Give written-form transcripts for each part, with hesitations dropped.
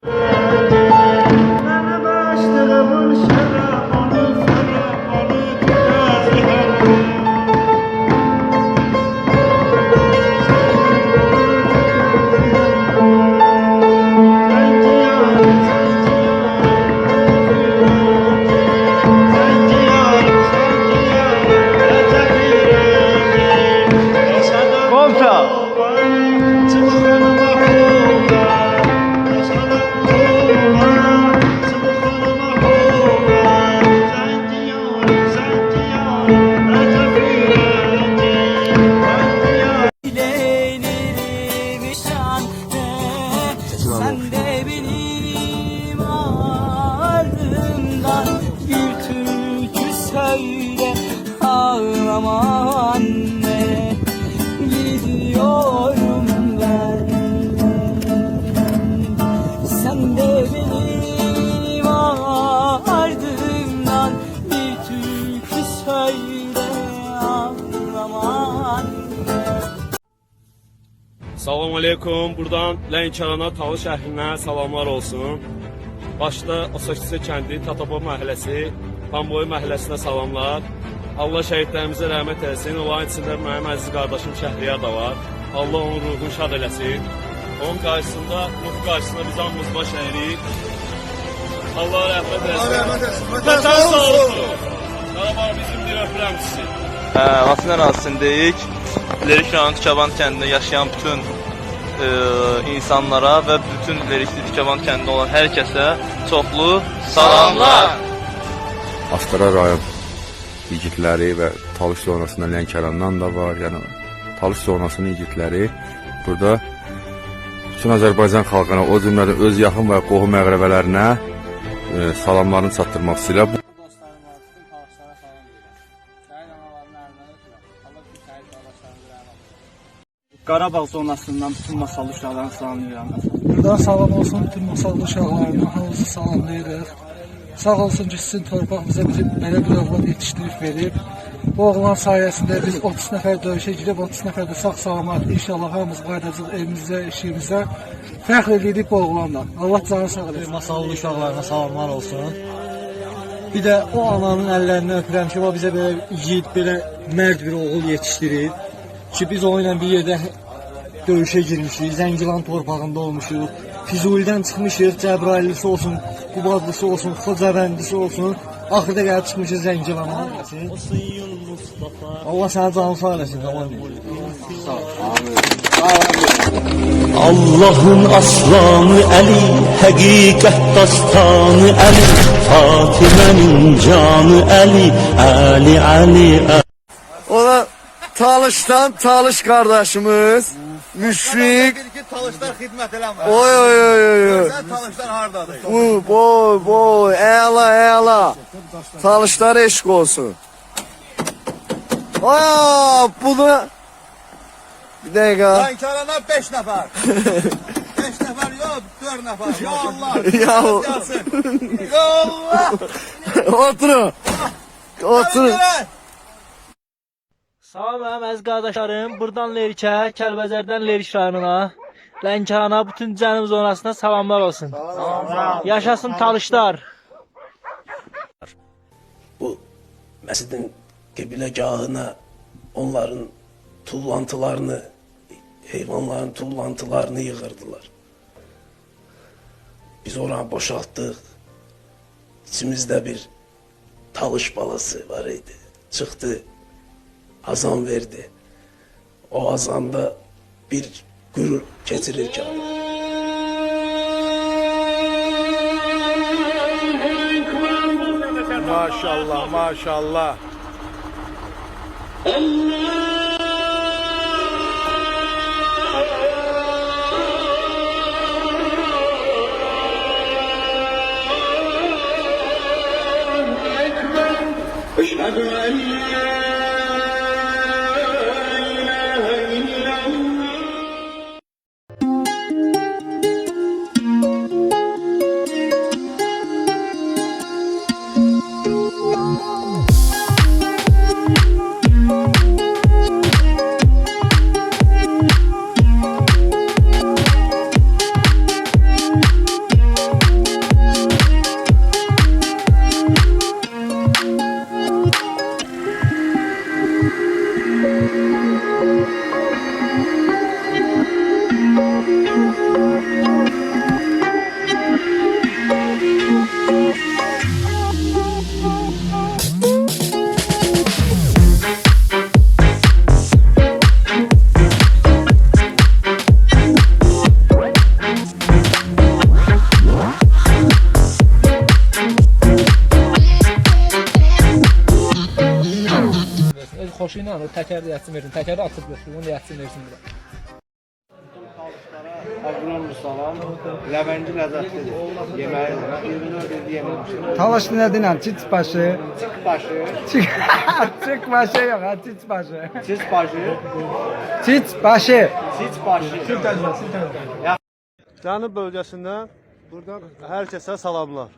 Sen de benim ardımdan bir türkü söyle, ağlama anne, gidiyorum ben. Sen de benim ardımdan bir türkü söyle, ağlama anne. Salam aleykum, buradan Lənkərana Talış əhlinə salamlar olsun. Başda Osakisi kəndi, Tatapa məhəlləsi, Pamboy məhəlləsinə salamlar. Allah şəhidlərimizə rəhmət eləsin. Onların içində mənim əziz qardaşım Şəhriyar da var. Allah onun ruhunu şad eləsin. Onun qarşısında, Nuh qarşısında biz hamımız baş əyirik. Allah rəhmət eləsin. Vətən sağ olsun. Qarabağ bizimdir, öpürəm sizi. Vətən ərazisindəyik. Lerikyanın Tükəvan kəndində yaşayan bütün insanlara və bütün Lerikli Tükəvan kəndində olan hər kəsə çoxlu salamlar. Astara rayon igidləri və Talış zonasından Lənkərandan da var. Yəni Talış zonasının igidləri burada bütün Azərbaycan xalqına, o cümlədən öz yaxın və qohum əqrəbələrinə salamlarını çatdırmaq istəyirlər. Qarabağ zonasından bütün masallı uşaqlarını salamlayıram. Buradan salam olsun bütün masallı uşaqlarına, hamısı salamlayırıq. Sağ olsun ki, sizin torpağımıza bizi belə bir oğlan yetişdirib verib. Bu oğlan sayəsində biz 30 nəfər döyüşə girib, 30 nəfər də sağ-salamat inşallah hamımız qayıdacaq evimizə, işimizə. Fəxr edirik bu oğlanla. Allah canı sağ eləsin. Masallı uşaqlarına salamlar olsun. Bir də o ananın əllərini öpürəm ki, o bizə belə yiğit, belə mərd bir oğul yetişdirib. Ki biz onunla bir yerdə döyüşə girmişik, Zəngilan torpağında olmuşuq. Füzulidən çıxmışıq, Cəbraillisi olsun, Qubadlısı olsun, Xocavəndisi olsun. Axırda gəlib çıxmışıq Zəngilana. Allah sənə canı sağ eləsin. Allah'ın aslanı Ali, həqiqət dastanı Ali, Fatimənin canı Ali, Ali, Ali, Ali. Ona Talış'tan Talış kardeşimiz, Müşfik. Talışlar xidmət eləmir. Oy. Sən Talışlar hardadır? Boy, əla. Talışlar eşq olsun. Bu da... Bir dakika. Lənkərana 5 nəfər. 5 nəfər yox, 4 nəfər. Ya Allah. Ya Allah. Oturun. Salam mənim əziz qardaşlarım, buradan Lerikə, Kəlbəcərdən Lerik rayonuna, Lənkərana, bütün cənub zonasına salamlar olsun. Salamlar. Yaşasın Talışlar. Bu məscidin qibləgahına onların tullantılarını, heyvanların tullantılarını yığırdılar. Biz oranı boşaltdıq. İçimizdə bir Talış balası var idi. Çıxdı. Azan verdi. O azanda bir gurur getirirken. Maşallah, maşallah. maşını ilə o təkər deyəsin versin. Təkəri atıb götürür, onu deyəsin versin bura. Əqrəm salam. Ləvəngi ləzzətlidir. Yeməlidir. 24 il yeməmişəm. Talaş nədir? Çiç başı. Çık başı. Çık başı yox, ha, çiç başı. Çiç başı. Çiç başı. Çiç başı. Cənub bölgəsindən buradan hər kəsə salamlar.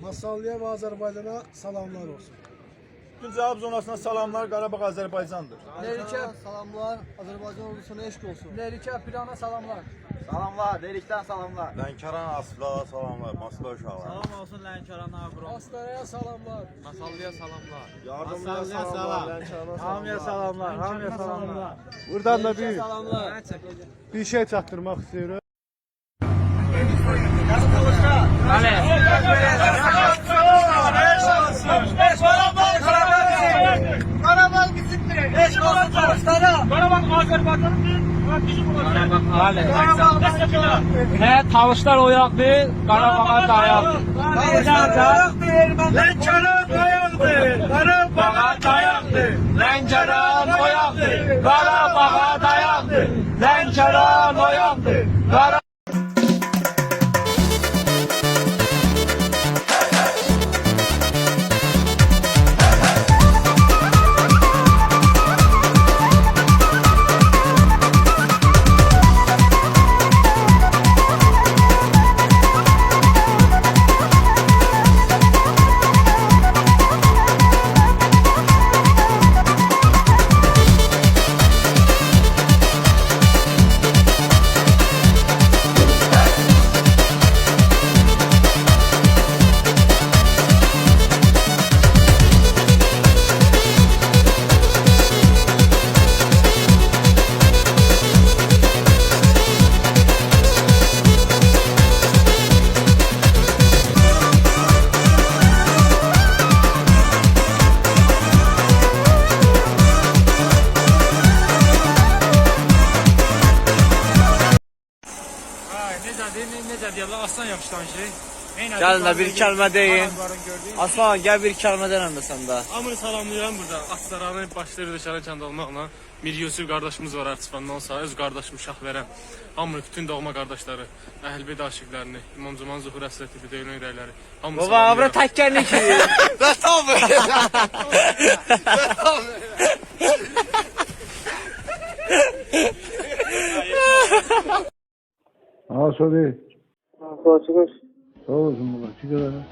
Masallıya və Azərbaycana salamlar olsun. Bütün cavab zonasına salamlar, Qarabağ Azərbaycandır. Lerikə salamlar, Azərbaycan ordusuna eşq olsun. Lerikə Pirana salamlar. Salamlar. Delikdən salamlar. Lənkəran Asfala salamlar, Moskva uşaqlar. Salam olsun Lənkərana Agro. Astaraya salamlar. Masallıya salamlar. Yardımlıya salamlar. Hamıya salamlar. Hamıya salamlar. Buradan da Salamlar. bir şey çatdırmaq istəyirəm. Qarabağ bizimdir. Eşq olsun çalışlara. Qarabağ Azərbaycanın Hə, talışlar oyaqdır, Qarabağa dayaqdır. Lənkəran oyaqdır, Qarabağa dayaqdır. Lənkəran oyaqdır, Qarabağa dayaqdır. Lənkəran oyaqdır, Qarabağa necə deyirlər, aslan yapışdan şey. Gəlin də bir kəlmə deyin. Aslan, gəl bir kəlmə denən də sən də. Hamını salamlayıram burada. Aslanı başlayır dışarı kənd olmaqla. Mir Yusuf qardaşımız var Artisfandan sonra öz qardaşım Şahverəm. Hamını bütün doğma qardaşları, Əhl-Beyt aşiqlərini, İmam Zuman Zuhur Əsrəti bir döyünə ürəkləri. Hamını Baba, abra təkkənlik. Ha, sorry. Açılır. Sağ olsun baba. Çıkar ana.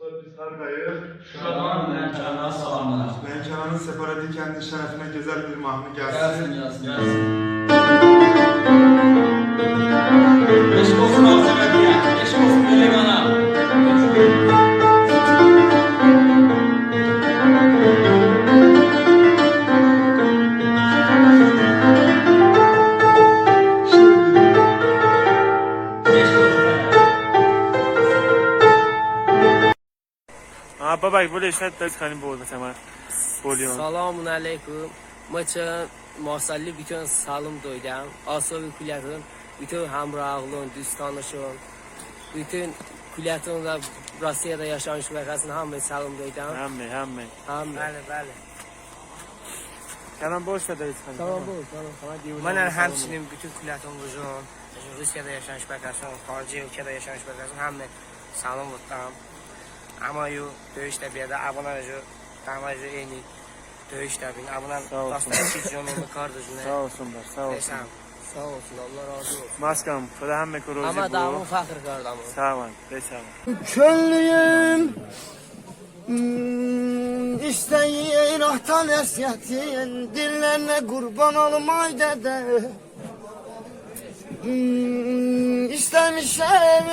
Biz hardayıq? Şuradan Lənkərana salamlar. Lənkəranın separati kəndi şərəfinə gözəl bir mahnı gəlsin. Gəlsin. Eşq olsun Azərbaycana, eşq olsun Lənkərana. Babay, böyle işler de çıkanı bu oldu sana. Selamun aleyküm. Maçın masallı bütün salım doydum. Asavi kulakın, bütün hamrağlığın, düz tanışın, bütün kulakın da Rusya'da yaşamış vakasını hamı salım doydum. Həmmə. Bəli. Kənan boş ver de çıkanı. Tamam bu, tamam. Mən həmçinin bütün kulakın vücudun, Rusya'da yaşamış vakasını, xarici ülkede yaşamış vakasını hamı salım doydum. Ama yo döyüşdə bir də abunəci tamamı eyni döyüşdə bin abunə dostlar çiziyorlar kardeşine. Sağ olsunlar, sağ olsun. Sağ olsun, Allah razı olsun. Maskam, şöyle həmmə kurucu bu. Ama damın fakir kardeşim. Sağ ol, sağ ol. Çöllüyüm İsteyin ahtan esiyetin Dillerine kurban olmay dede İstemişəm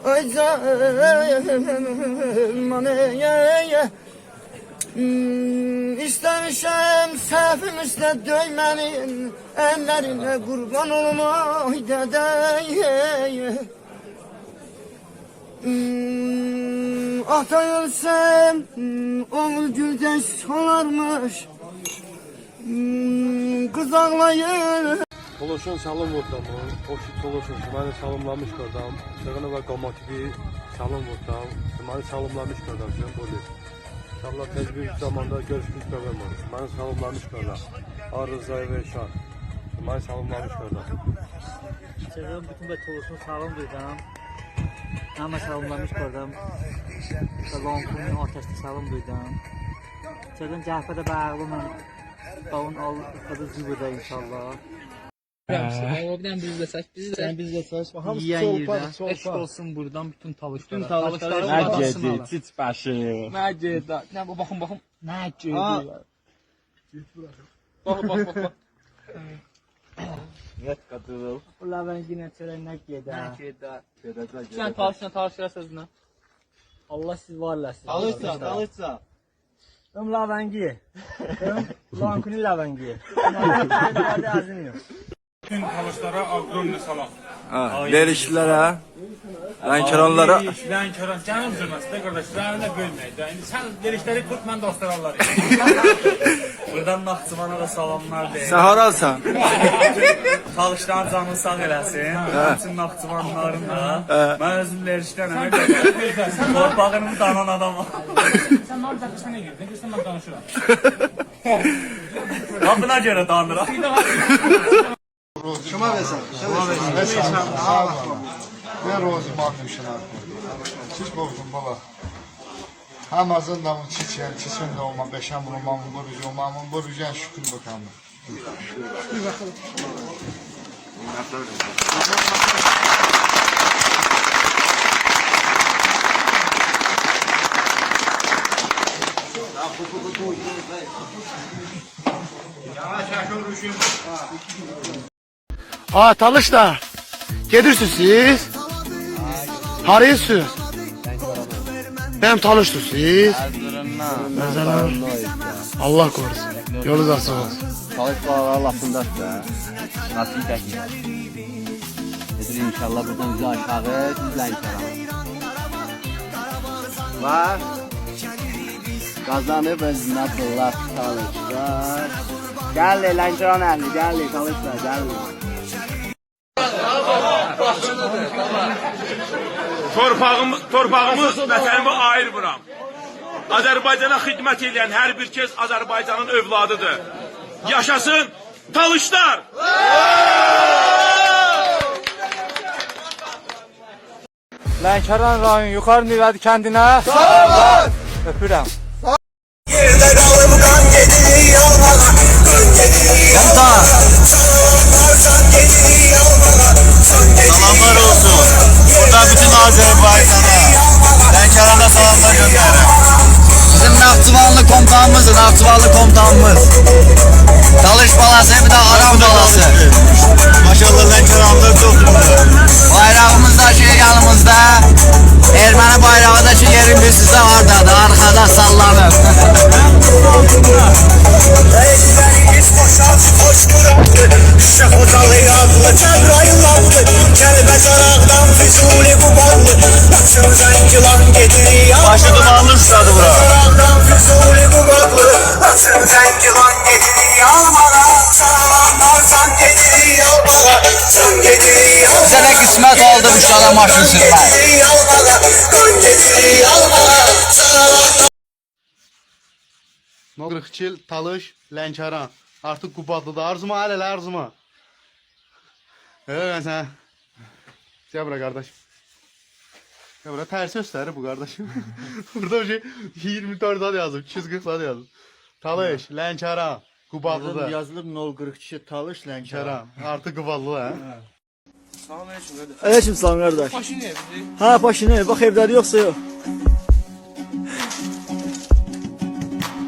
ay canım İstemişəm səhvim üstə döymənin əllərinə qurban olma ay dədə ata ölsəm oğul güldən solarmış qız ağlayır. Toluşun salım vurdum. O ki toluşun. Məni salımlamış qadam. Sığını və qamatibi salım vurdum. Məni salımlamış qadam. Böyle. İnşallah tez bir zamanda görüşmek problem olur. Məni salımlamış qadam. Arızay və Şah. Məni salımlamış qadam. Sığın bütün və Toluşun sağlam duydum. Ama salımlamış qadam. Salonkunun ortasında salam duydum. Sığın cəhbədə bağlımın. Onun adı zübüdə inşallah. Oradan biz de saç, Sen bizle saç. yiyen yerdə. Eşk olsun buradan bütün talışlara. Bütün talışlara Talışlara gedi, çiç başı. Nə gedi? Nə bu baxın baxın. Nə gedi? Bak. Yat qatırıl. Ulan ben yine çörək nə gedi? Nə gedi? Sen talışlara sözünə. Allah siz varlasınız. Talışsa. Lavengi. Lankuni lavengi. Hadi azim yok. Bütün talışlara aqronni salam. Verişlərə, Lənkəranlara Lənkəran canım zırması da qardaşlarını da bölməydi. İndi sən verişləri tut, mən dostlarlar. Buradan Naxçıvana da salamlar deyim. sən haralsan? Talışların canını sağ eləsin. Bütün Naxçıvanların da. Mən özüm verişlənəm. Torpağını danan adamam. Sən nə olacaq, sən nə girdin? Sən mən danışıram. Adına görə danıram. Şuna versen. Ben rozum bakmışına. Çiç bozdum baba. Hamazın da mı çiçeğin, çiçeğin de olma, beşen bulunmamın, borucan şükür bakalım. Ha Talışlar. Gedirsiniz siz. Harayısınız. Benim Talışsınız siz. Erzurum'dan. Allah korusun. Yolunuz açık olsun. Talışlar lafındasın da. Nasıl təkin? Nedir inşallah buradan bizi aşağı düzlən kəram. Var. Kazanıb özünə pullar Talışlar. Gəl Lənkəran əhli, gəl Talışlar, gəl. Torpağımız vətənimə ayırmıram. Azərbaycana xidmət edən hər bir kəs Azərbaycanın övladıdır. Yaşasın Talışlar! Lənkəran rayon Yuxarı Nivədi kəndinə sağlar. Öpürəm. Salamlar olsun. Burada bütün Azerbaycan'a, Lənkərana salamlar göndərirəm. Bizim Naxçıvanlı komutanımız. Talış balası bir de Aram balası. Maşallah Lənkəranlar çoxdur. Bayrağımız da yanımızda. Erməni bayrağı da yerimiz sizə oradadır. Arkada sallanır. Başı dumanlı ustadı bura. Bize de kısmet oldu bu şurada maşın sürmek. 42 il Talış, Lənkəran. Artıq Qubadlıdır. Arzuma, hələ arzuma. Evet sen. Gel buraya kardeşim. Gel buraya ters gösterir bu kardeşim. Burada bir şey 24 adı yazdım, 240 adı yazdım. Talış, Lənkəran, Qubadlıdır. Yazılıb 042 Talış Lənkəran. Artıq Qubadlı ha. Aleyküm salam kardeş. Paşin evi. Ha paşini bak evleri yoksa yok.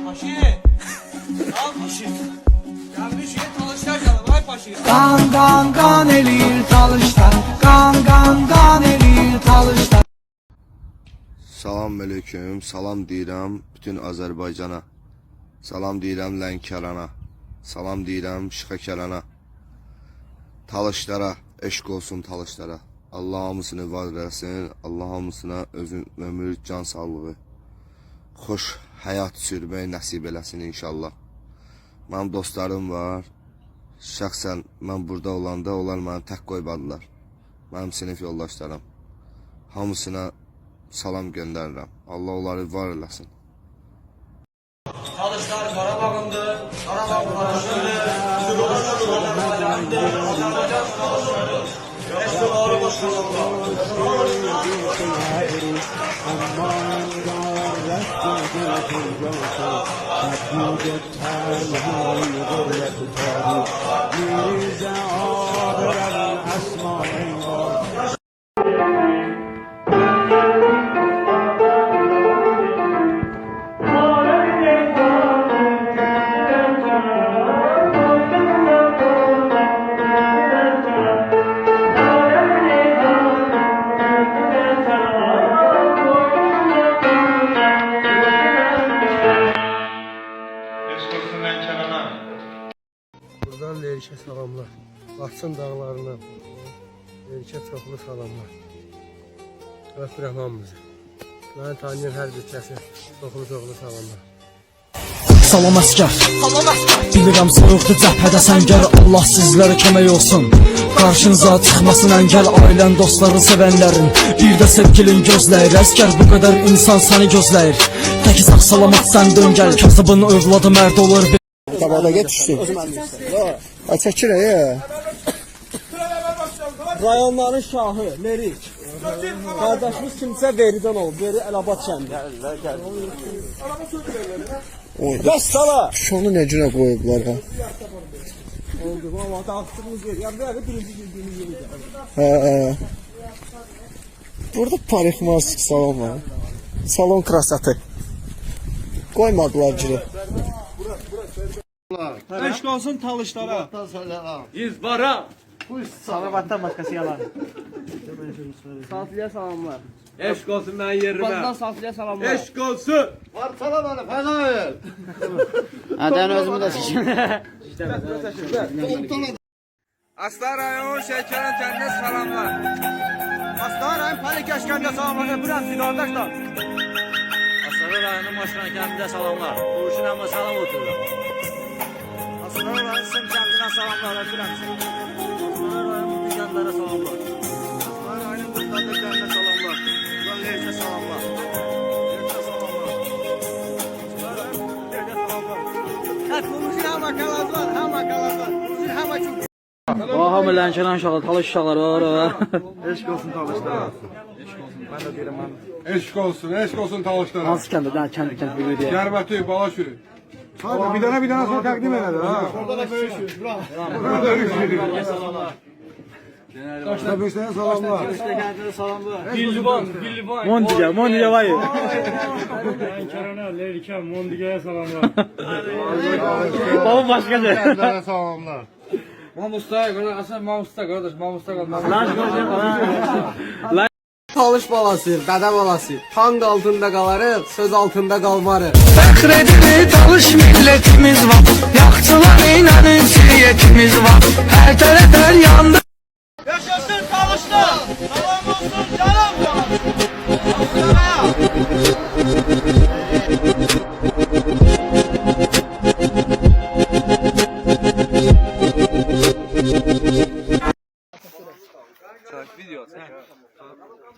Paşin. Qan eləyir talışlar. Qan eləyir talışlar. Salam aleyküm, salam deyirəm bütün Azərbaycana. Salam deyirəm Lənkərana. Salam deyirəm Şıxəkərana. Talışlara, eşq olsun talışlara. Allah hamısını var eləsin, Allah hamısına özün ömür, can sağlığı, xoş həyat sürmək nəsib eləsin inşallah. Mənim dostlarım var. Şəxsən mən burada olanda onlar məni tək qoymadılar. Mənim sinif yoldaşlarım. Hamısına salam göndərirəm. Allah onları var eləsin. Talışlar Qarabağındır. Qarabağ barışıdır. Buradan Lerişə salamlar. Batsın dağlarına. Lerişə çoxlu salamlar. Öpürəm hamımızı. Məni tanıyan hər bir kəsə çoxlu salamlar. Salam əskər. Bilirəm soyuqdur cəbhədə səngər. Allah sizlərə kömək olsun. Qarşınıza çıxmasın əngəl. Ailən, dostların, sevənlərin. Bir də sevgilin gözləyir. Əskər bu qədər insan səni gözləyir. Təki sağ salamat sən dön gəl. Kasabın övladı mərd olur. Qabağda getişsin. Çəkir Rayonların şahı, Lerik. Qardaşımız kimsə veridən olub. Veri Əlabad kəndi. Bəs sala. Şunu nə cürə qoyublar ha? Oldu, valla dağıtdığımız yer. Yəni belə birinci girdiğimiz yeri. Burada parikmarsik salon var. Salon krasatı. Qoymadılar cürə. Eşq olsun talışlara. İzbara. Salavatdan başqası yalan. Safiyə salamlar. Eşq olsun mənim yerimə. Bazdan Safiyə salamlar. Eşq olsun. Varsana bana Fənail. Dən özümü də çəkim. Aslan rayon Şəkərən kəndinə salamlar. Aslan rayon Panikəş kəndinə salamlar. Öpürəm sizi qardaşlar. Aslan rayonun Maşqan kəndində salamlar. Qurşun amma salam otururam. Aslan rayonun Sım kəndinə salamlar. Öpürəm sizi. Aslan rayonun bütün kəndlərə salamlar. Aslan rayonun Qurtlandır kəndinə salamlar. Ulan Lerişə salamlar. Lerişə salamlar. Aslan rayonun Lerişə salamlar. Qurşun hamma qalazlar, hamma qalazlar. Qurşun hamma kim? Hamı Lənkəran uşaqları, talış uşaqları var. Eşq olsun talışlara. Eşq olsun talışlara. Hansı kəndə? Kənd bir deyə. Gərbəti, Balaşürü. Hadi bir dənə sonra təqdim elədi ha. Orada da böyüşürüz. Burada da böyüşürüz. Qaşda böyüşlərə salamlar. Billivan. Mondiga var. Lənkərana, Lerikə, Mondigəyə salamlar. Baba başqadır. Kəndlərə salamlar. Talış balası, dədə balası. Hand altında qalarıq, söz altında qalmarıq. Fəxr edilir talış millətimiz var. Yaxçılar ilə ünsiyyətimiz var. Hər tərəflər yandı. Yaşasın talışlar. Salam olsun canım.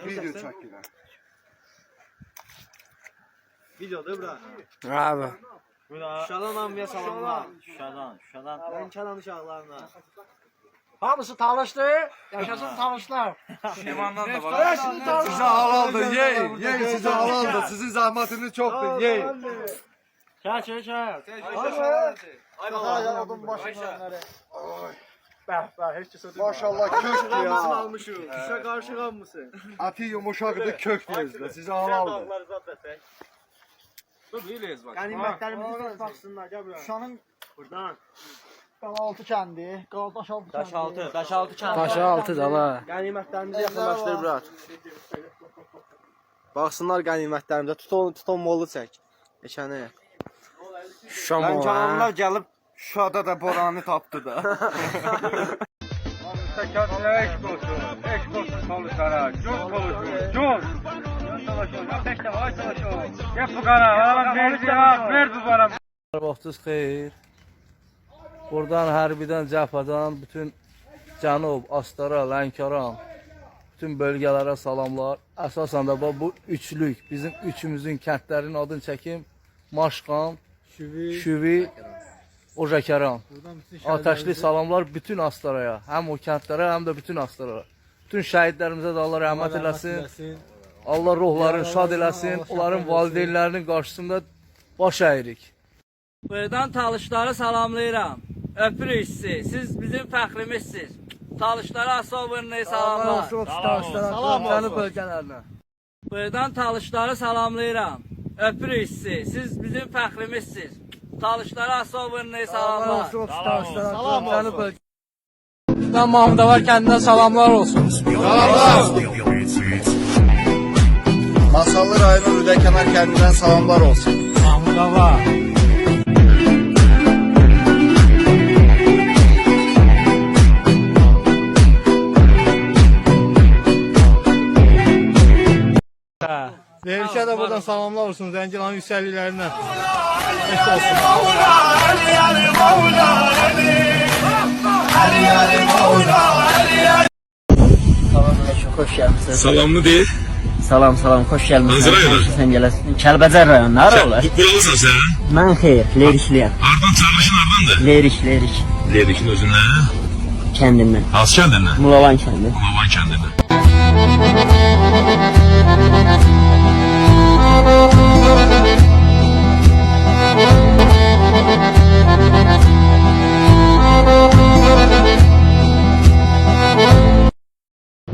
Video çəkirəm. Videodur bura. Bravo. Şuşadan hamıya salamlar. Şuşadan. Lənkəran uşaqlarına. Hamısı talışdı. Yaşasın talışlar. Şivandan da var. Sizə halaldır, yeyin. Yeyin sizə halaldır. Sizin zəhmətiniz çoxdur, yeyin. Çək. Maşallah köktür ya. Almışıq. Şuşa qarşı qalmısın. Ati yumuşaqdır, köktür özdə. Sizə halaldır. Qənimətlərimizi baxsınlar. Gəl bura. Şuşanın buradan. Qalaltı kəndi, Daşaltı kəndi. Daşaltı kəndi. Daşaltı da la. Qənimətlərimizi yaxınlaşdır bura. Baxsınlar qənimətlərimizə. Tuton molu çək. Eşəni. Şam o. Lənkəranlar gəlib Şuşada da boranı tapdı da. Təşəkkürlər, eşq olsun. Eşq olsun çalışlara. Coş olsun. Coş. Çalışın. Beş dəfə ay çalışın. Gəl bu qara. Ver bu bana. Vaxtınız xeyir. Buradan hərbidən, cəbhədən bütün Cənub, Astara, Lənkəran, bütün bölgələrə salamlar. Əsasən də bu üçlük, bizim üçümüzün kəndlərinin adını çəkim. Maşqan, Şüvi, Ocakəran. Ateşli salamlar bütün Astaraya. Həm o kəndlərə, həm də bütün Astaraya. Bütün şəhidlərimizə də Allah rəhmət eləsin. Allah ruhlarını şad eləsin. Onların valideynlərinin qarşısında baş əyirik. Buradan talışları salamlayıram. Öpürük sizi. Siz bizim fəxrimizsiniz. Talışlara asabırını salamlar. Salam olsun bölgələrinə. Buradan talışları salamlayıram. Öpürük sizi. Siz bizim fəxrimizsiniz. Talışlara asabırını salamlar. Salam olsun. Buradan Mahmudavar kəndindən salamlar olsun. Masallı rayonu Rüdəkenar kəndindən salamlar olsun. Mahmudavar. Verişə də buradan salamlar olsun Zəngilanın yüksəkliklərindən. Xoş gəlmisiniz. Salamlı deyil. Salam, xoş gəlmisiniz. Hansı rayon? Sən gələsən. Kəlbəcər rayonu, nara olar? Buralısan sən? Mən xeyr, Lerikliyəm. Hardan çağrışın hardandır? Lerik. Lerikin özündən. Kəndimdən. Az kəndindən. Mulavan kəndi. Mulavan kəndindən.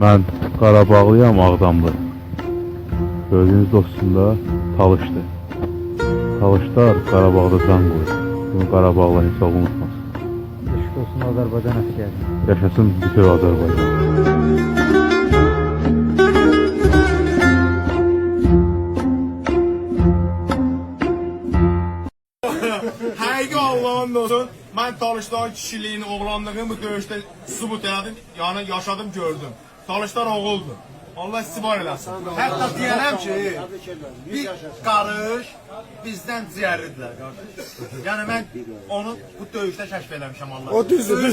Mən Qarabağlıyam, Ağdamlı. Gördüyünüz dostumda Talışdır. Talışlar Qarabağda can qoyur. Bunu Qarabağla heç unutmasın. Eşq olsun Azərbaycan əsgəri. Yaşasın bütün Azərbaycan. Həqiqi Allah'ın olsun. Mən Talışların kişiliyini, oğlanlığını bu döyüşdə sübut elədim. Yəni yaşadım, gördüm. Talışlar oğuldur. Allah sizi var eləsin. Hətta deyərəm ki, bir qarış bizdən ciyərlidirlər qardaş. Yəni mən onu bu döyüşdə kəşf eləmişəm Allah. O düzdür.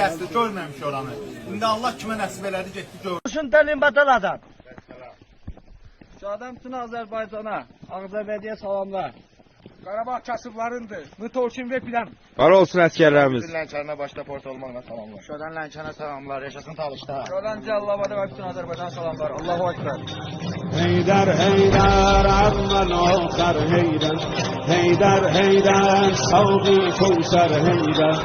Əslində görməmiş oranı. İndi Allah kimə nəsib elədi, getdi gördü. Şun təlim batal adam. Şadam bütün Azərbaycana, Ağzabediyə salamlar. Qarabağ kasıblarındır. Mütolkin və plan. Var olsun əskərlərimiz. Lənkərana başda port olmaqla salamlar. Şuradan Lənkərana salamlar, yaşasın Talışda. Şuradan Cəlilabada və bütün Azərbaycan salamlar. Allahu Ekber. Heydər, əvvəl axar Heydər. Heydər, savqi kövsər Heydər.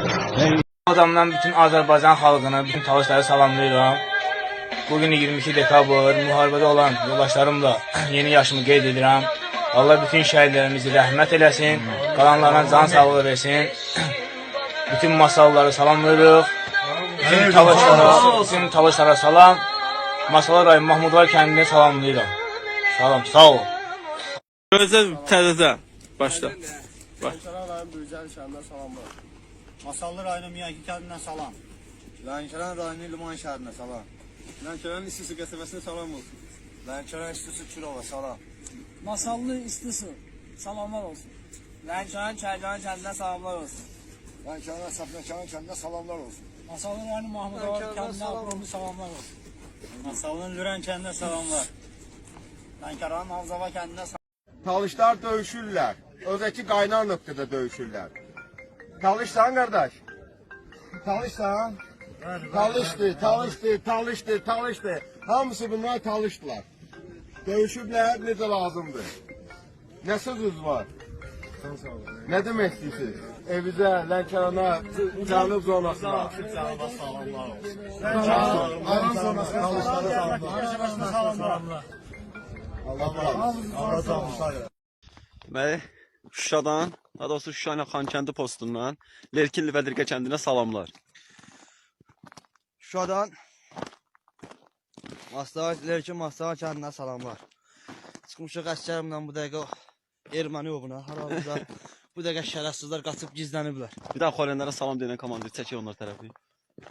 Adamdan bütün Azərbaycan xalqını, bütün talışları salamlayıram. Bugün 22 dekabr, müharibədə olan yoldaşlarımla yeni yaşımı qeyd edirəm. Allah bütün şəhidlərimizi rəhmət eləsin, qalanlarına can sağlığı versin. Bütün masalları salamlayırıq. Bütün talışlara salam. Masalı rayonu Mahmudvar kəndini salamlayıram. Salam, sağ ol. Təzədə. Başla. Masallı rayonu Miyaki kəndindən salam. Lənkəran rayonu Liman şəhərinə salam. Lənkəran İstisu qəsəbəsinə salam olsun. Lənkəran İstisu Kürova salam. Masallı istisu. Salamlar olsun. Lənkəran kəndindən salamlar olsun. Lənkəran Səfnəkəran kəndinə salamlar olsun. Masallı rayonu Mahmudavar kəndindən salamlar olsun. Masalının Lürən kəndinə salamlar. Lənkəranın Havzava kəndinə salamlar. Talışlar döyüşürlər. Özdəki qaynar nöqtədə döyüşürlər. Talışsan qardaş? Talışsan? Talışdır. Hamısı bunlar talışdılar. Döyüşüblər, necə lazımdır. Nə sözünüz var? Nə demək istəyirsiniz? Evizə, Lənkərana, Cənub zonasına. Cənuba salamlar olsun. Aran zonasına salamlar. Allah razı olsun. Deməli, Şuşadan, daha doğrusu Şuşa ilə Xankəndi postundan Lerkinli və Dirqə kəndinə salamlar. Şuşadan Lerkin Mastavat kəndinə salamlar. Çıxmışıq əsgərimlə bu dəqiqə erməni yoluna. Haramızda bu dəqiqə şərəfsizlər qaçıb gizləniblər. Bir daha xorenlərə salam deyən komandir çəkir onlar tərəfi.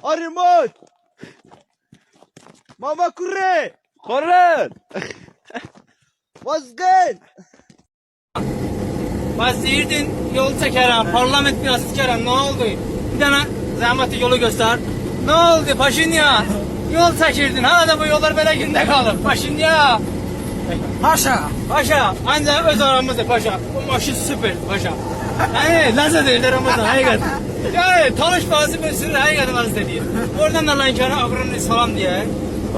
Arimot! Mama kurre! Xoren! Vazgeç! Deyirdin yol çəkərəm, parlament binası çəkərəm, nə oldu? Bir dənə zəhmətli yolu göstər. Nə oldu Paşinyan? Yol çəkirdin, hala da bu yollar belə gündə qalıb. Paşinyan! Paşa! Paşa! Ancaq öz aramızda Paşa. Bu maşın süper Paşa. Yəni, ləzzət edir aramızda, həqiqətən. Yəni, tanış bazı bir sürü həqiqətən ləzzət edir. Oradan da Lənkəra Ağrını salam deyək.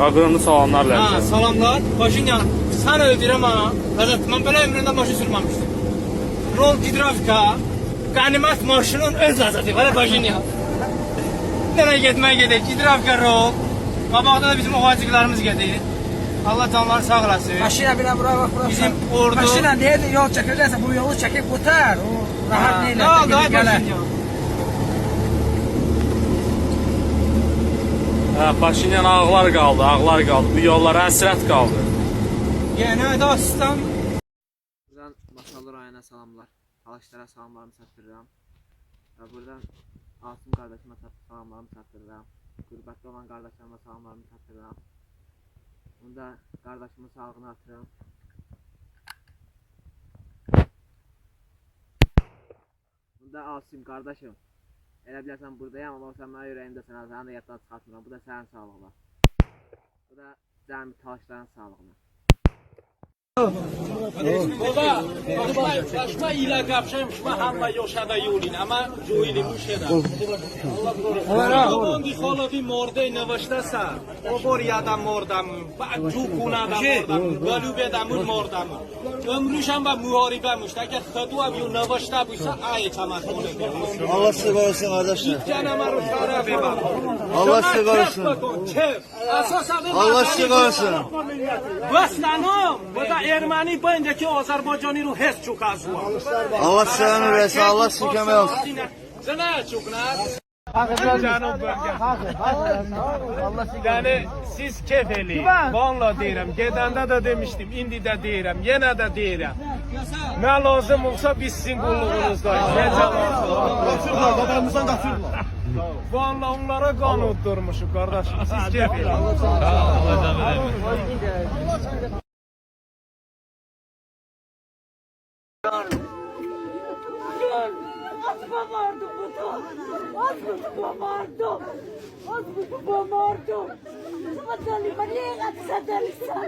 Ağrını salamlar Lənkəra. Salamlar. Paşinyan, sən öldürəm ha. Ləzzət, mən belə ömründə maşın sürməmişdim. Rol gidravka, qənimət maşının öz ləzzəti var Paşinyan. Nereye getmək gedir? Gidravka rol. Qabaqda da bizim ovacıqlarımız gedir. Allah canları sağ olasın. Maşina bile buraya bak burası. Bizim ordu. Maşina nerede yol çekecekse bu yolu çekip kurtar. Rahat neyle? Ne oldu ha Paşinyan? Paşinyan ağlar qaldı, ağlar qaldı. Bu yollara həsrət qaldı. Yəni dostum. Buradan Masallı rayona salamlar. Talaşlara salamlarımı çatdırıram. Və buradan Asım qardaşıma salamlarımı çatdırıram. Qürbətdə olan qardaşlarıma salamlarımı çatdırıram. Bunda qardaşımın sağlığını artırıram. Bunda Asım qardaşım. Elə bilərsən buradayam, amma sən mənə ürəyimdəsən, səni də yaddan çıxartmıram. Bu da sənin sağlığına. Bu da cəmi talaşların sağlığına. Baba, başma ilə qapşam, şma hamma yoşada yolin, ama joyili muşeda. Onun dixolovi morde navashtasan, obor yadam mordamın, jukuna da mordamın, galube damın mordamın. Ömrüşəm və müharibəmiş, əgər xəduam yu navashta buysa, ay çamat onu. Allah sizi qorusun qardaşlar. Canama ruşara bebam. Allah sizi qorusun. Allah sizi qorusun. Vastanım, bu da Erməni bendeki Azərbaycanı ru hes çukazua. Allah sizin versin, Allah sizi kömək olsun. Zələ çuknar. Canım bölge. Yani siz kef eləyin. Valla deyirəm, gedəndə də demişdim, indi də deyirəm, yenə də deyirəm. Nə lazım olsa biz sizin qulluğunuzdayız. Necə lazım? Qaçırlar, babamızdan qaçırlar. Valla onlara qan uddurmuşuq qardaşım. Siz kef eləyin. Babardım bunu. Az bunu babardım. Az bunu babardım. Satali bari egat satalisa.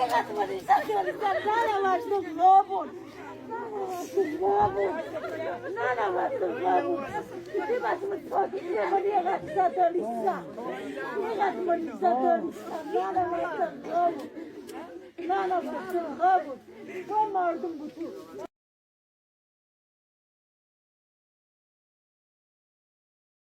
Egat bari satalisa. Nana başladım babur. Nana başladım babur. Bir başımız fakirle bari egat satalisa. Egat bari satalisa. Nana başladım babur. Nana başladım babur. Babardım bunu.